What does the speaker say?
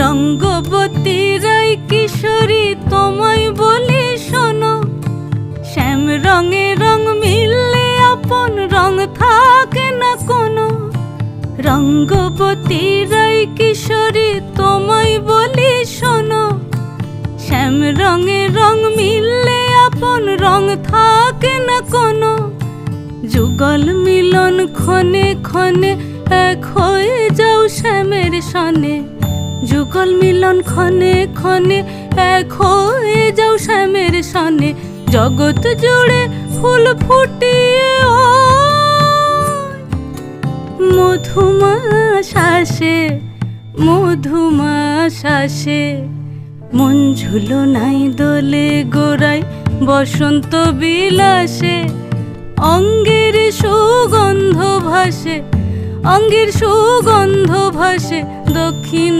রঙ্গবতী রায় কিশোরী তোমায় বলি শোনো, শ্যাম রঙে রং মিললে আপন রং থাকে না কোনো। রঙ্গবতী রায় কিশোরী তোমায় বলি শোনো, শ্যাম রঙে রং মিললে আপন রং থাকে না কোনো। যুগল মিলন ক্ষণে ক্ষণে এক হয়ে যাও শ্যামের সনে, যুগল মিলন ক্ষণে ক্ষণে এক হয়ে যাও শ্যামের সনে। জগৎ জুড়ে ফুল ফুটিয়ে মধুমাস আসে, মধুমাস আসে। মন ঝুলো নাই দোলে গোড়ায় বসন্ত বিলাসে, অঙ্গের সুগন্ধ ভাসে, অঙ্গের সুগন্ধ ভাসে দক্ষিণা